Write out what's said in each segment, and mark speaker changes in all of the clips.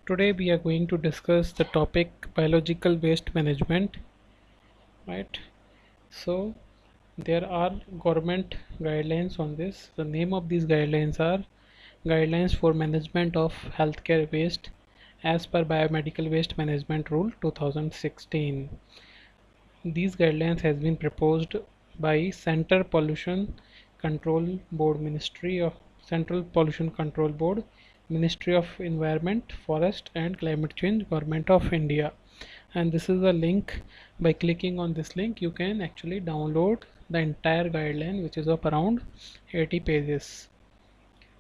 Speaker 1: Today we are going to discuss the topic biological waste management, right? So there are government guidelines on this. The name of these guidelines are Guidelines for Management of Healthcare Waste as per Biomedical Waste Management Rule 2016. These guidelines has been proposed by Central Pollution Control Board, Ministry of Environment, Forest and Climate Change, Government of India. And this is a link. By clicking on this link, you can actually download the entire guideline, which is of around 80 pages,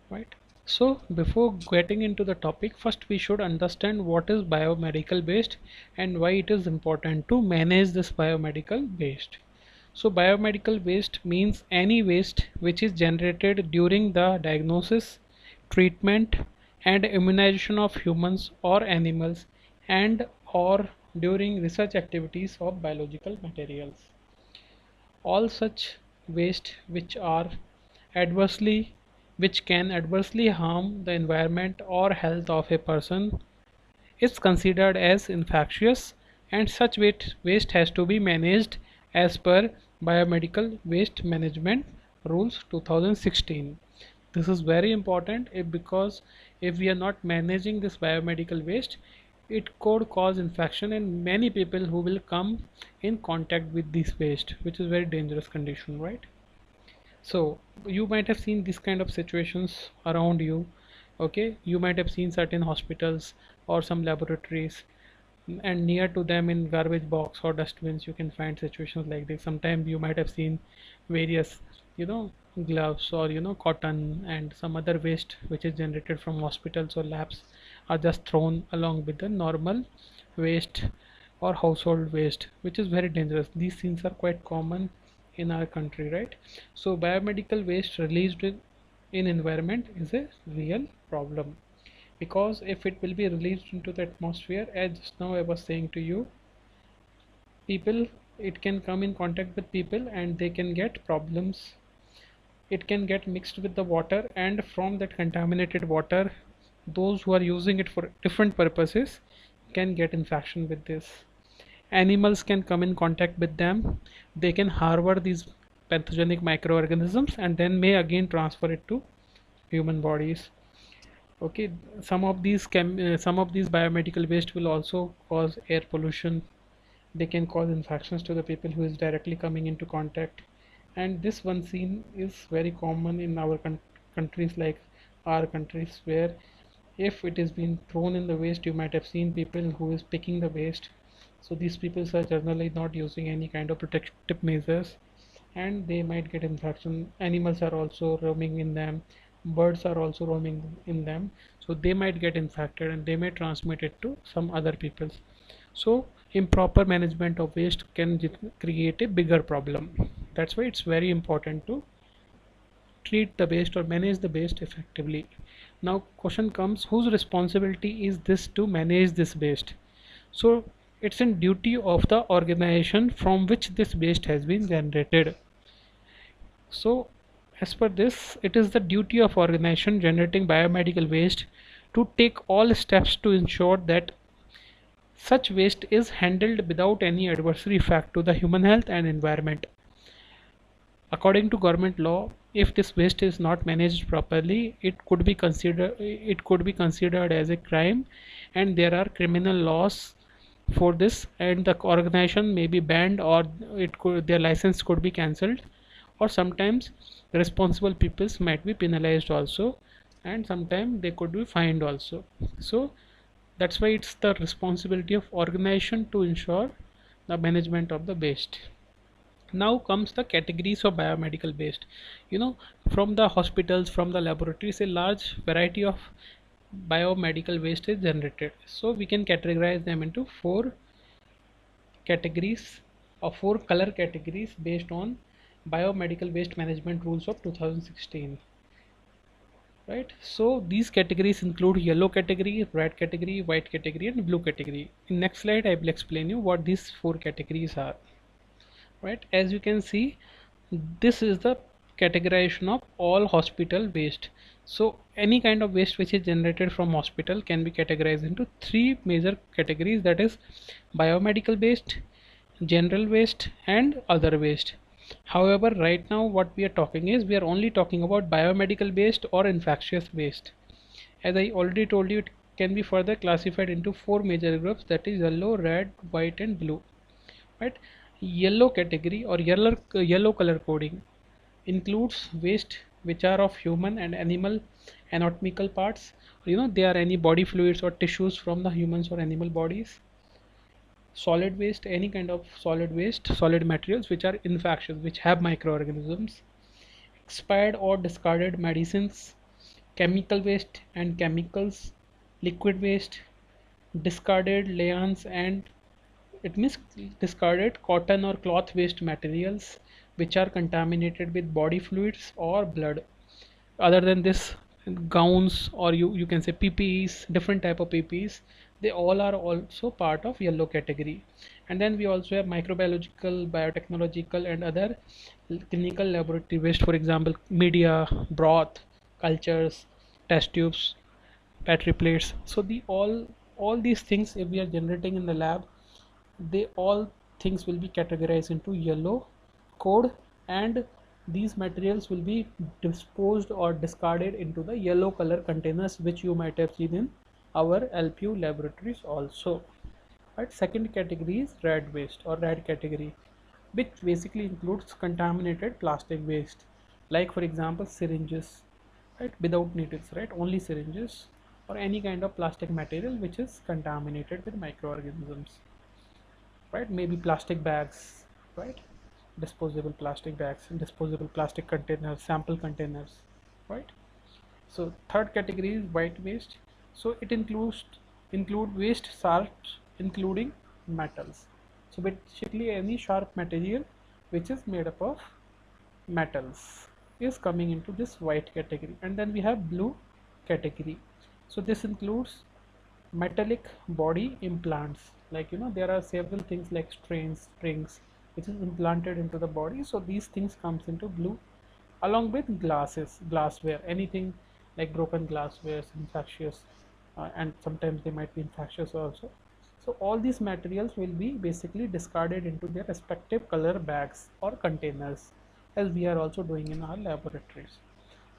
Speaker 1: right? So before getting into the topic, first we should understand what is biomedical waste and why it is important to manage this biomedical waste. So biomedical waste means any waste which is generated during the diagnosis, treatment and immunization of humans or animals and or during research activities of biological materials. All such waste adversely which can adversely harm the environment or health of a person is considered as infectious, and such waste has to be managed as per Biomedical Waste Management Rules 2016. This is very important because if we are not managing this biomedical waste, it could cause infection in many people who will come in contact with this waste, which is very dangerous condition, right? So you might have seen this kind of situations around you. Okay, you might have seen certain hospitals or some laboratories, and near to them in garbage box or dustbins you can find situations like this. Sometimes you might have seen various gloves or cotton and some other waste which is generated from hospitals or labs are just thrown along with the normal waste or household waste, which is very dangerous. These things are quite common in our country, right? So biomedical waste released in environment is a real problem, because if it will be released into the atmosphere, as just now I was saying to you, people, it can come in contact with people and they can get problems. It can get mixed with the water, and from that contaminated water, those who are using it for different purposes can get infection with this. Animals can come in contact with them. They can harbor these pathogenic microorganisms and then may again transfer it to human bodies. Okay, some of these biomedical waste will also cause air pollution. They can cause infections to the people who is directly coming into contact, and this one scene is very common in our countries, like our countries, where if it is being thrown in the waste, you might have seen people who is picking the waste. So these people are generally not using any kind of protective measures, and they might get infection. Animals are also roaming in them, birds are also roaming in them, so they might get infected and they may transmit it to some other people. So improper management of waste can create a bigger problem. That's why it's very important to treat the waste or manage the waste effectively. Now question comes, whose responsibility is this to manage this waste? So it's in duty of the organization from which this waste has been generated. So as per this, it is the duty of organization generating biomedical waste to take all steps to ensure that such waste is handled without any adversary effect to the human health and environment. According to government law, if this waste is not managed properly, it could be considered as a crime, and there are criminal laws for this, and the organization may be banned, or their license could be cancelled, or sometimes the responsible peoples might be penalized also, and sometimes they could be fined also. So that's why it's the responsibility of organization to ensure the management of the waste. Now comes the categories of biomedical waste. From the hospitals, from the laboratories, a large variety of biomedical waste is generated. So we can categorize them into four categories, or four color categories, based on biomedical waste management rules of 2016. Right, so these categories include yellow category, red category, white category and blue category. In next slide I will explain you what these four categories are. Right, as you can see, this is the categorization of all hospital waste. So any kind of waste which is generated from hospital can be categorized into three major categories, that is biomedical waste, general waste and other waste. However, right now what we are talking is, we are only talking about biomedical waste or infectious waste. As I already told you, it can be further classified into four major groups, that is yellow, red, white and blue. Right? Yellow category or yellow color coding includes waste which are of human and animal anatomical parts. They are any body fluids or tissues from the humans or animal bodies. Solid waste, any kind of solid waste, solid materials which are infectious, which have microorganisms. Expired or discarded medicines, chemical waste and chemicals, liquid waste, discarded layons, and it means discarded cotton or cloth waste materials which are contaminated with body fluids or blood. Other than this, gowns, or you can say PPEs, different type of PPEs, they all are also part of yellow category. And then we also have microbiological, biotechnological and other clinical laboratory waste, for example media, broth, cultures, test tubes, battery plates. So all these things, if we are generating in the lab, they all things will be categorized into yellow code, and these materials will be disposed or discarded into the yellow color containers, which you might have seen in our LPU laboratories also. Right? Second category is red waste or red category, which basically includes contaminated plastic waste, like for example syringes, right, without needles, right, only syringes, or any kind of plastic material which is contaminated with microorganisms, right, maybe plastic bags, right, disposable plastic bags and disposable plastic containers, sample containers, right. So third category is white waste. So it include waste sharps, including metals. So basically any sharp material which is made up of metals is coming into this white category. And then we have blue category. So this includes metallic body implants, like there are several things like strains, strings which is implanted into the body. So these things comes into blue, along with glassware, anything like broken glassware, infectious, and sometimes they might be infectious also. So all these materials will be basically discarded into their respective color bags or containers, as we are also doing in our laboratories.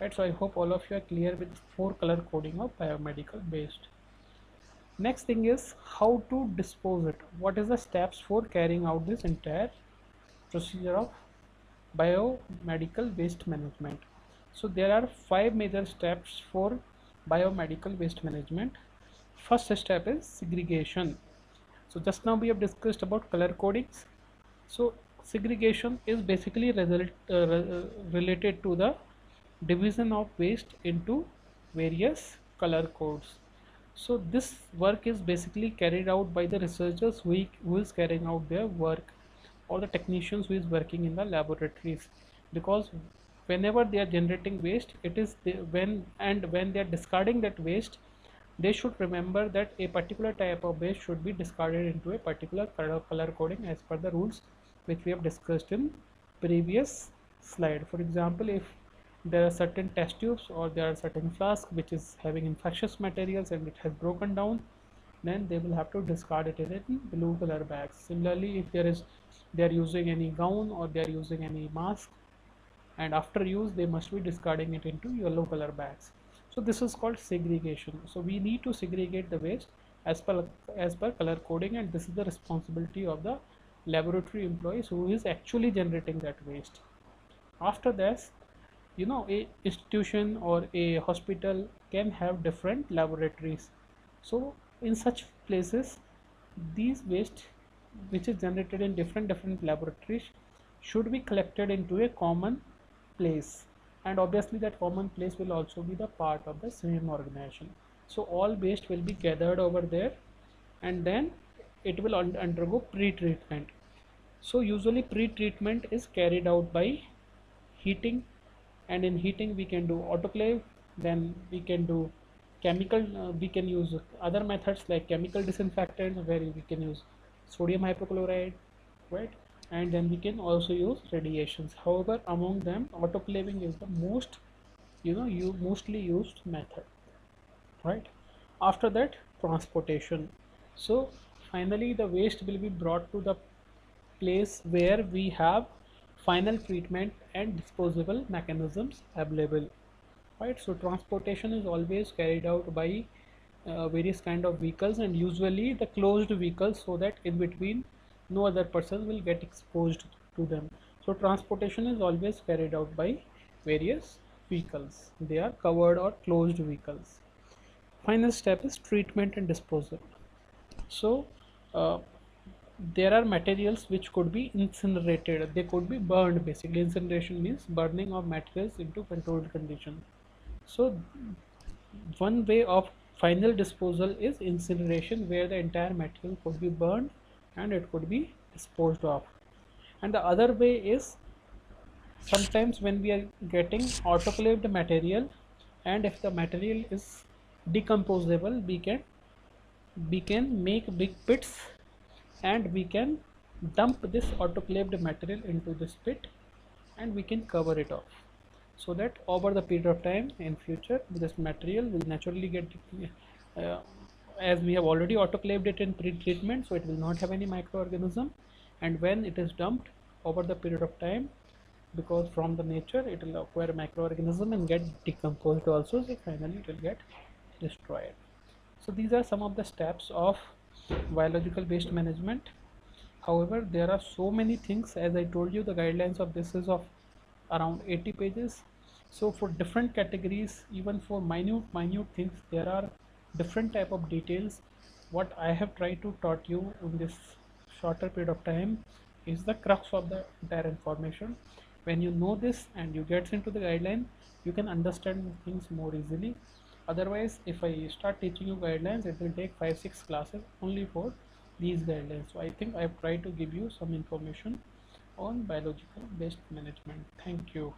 Speaker 1: Right, so I hope all of you are clear with four color coding of biomedical waste. Next thing is how to dispose it. What is the steps for carrying out this entire procedure of biomedical waste management? So there are five major steps for biomedical waste management. First step is segregation. So just now we have discussed about color codings. So segregation is basically related to the division of waste into various color codes. So this work is basically carried out by the researchers who is carrying out their work, or the technicians who is working in the laboratories, because whenever they are generating waste, it is when they are discarding that waste, they should remember that a particular type of waste should be discarded into a particular color coding as per the rules which we have discussed in previous slide. For example, if there are certain test tubes or there are certain flask which is having infectious materials and it has broken down, then they will have to discard it in blue color bags. Similarly, if they are using any gown or they are using any mask, and after use they must be discarding it into yellow color bags. So this is called segregation. So we need to segregate the waste as per color coding, and this is the responsibility of the laboratory employees who is actually generating that waste. After this, a institution or a hospital can have different laboratories. So in such places, these waste which is generated in different laboratories should be collected into a common place, and obviously that common place will also be the part of the same organization. So all waste will be gathered over there, and then it will undergo pre-treatment. So usually pre-treatment is carried out by heating, and in heating we can do autoclave, then we can do chemical, we can use other methods like chemical disinfectants where we can use sodium hypochlorite, right, and then we can also use radiations. However, among them autoclaving is the most you mostly used method, right? After that, transportation. So finally the waste will be brought to the place where we have final treatment and disposable mechanisms available, right? So transportation is always carried out by various kind of vehicles, and usually the closed vehicles, so that in between no other person will get exposed to them. So transportation is always carried out by various vehicles. They are covered or closed vehicles. Final step is treatment and disposal. So uh, there are materials which could be incinerated, they could be burned. Basically incineration means burning of materials into controlled condition. So one way of final disposal is incineration, where the entire material could be burned and it could be disposed of. And the other way is sometimes when we are getting autoclaved material, and if the material is decomposable, we can make big pits, and we can dump this autoclaved material into this pit, and we can cover it off, so that over the period of time in future this material will naturally get uh, as we have already autoclaved it in pre-treatment, so it will not have any microorganism. And when it is dumped over the period of time, because from the nature it will acquire microorganism and get decomposed also, so finally it will get destroyed. So these are some of the steps of biological waste management. However, there are so many things. As I told you, the guidelines of this is of around 80 pages. So for different categories, even for minute things, there are different type of details. What I have tried to taught you in this shorter period of time is the crux of the entire information. When you know this and you get into the guideline, you can understand things more easily. Otherwise, if I start teaching you guidelines, it will take 5-6 classes only for these guidelines. So I think I have tried to give you some information on biological waste management. Thank you.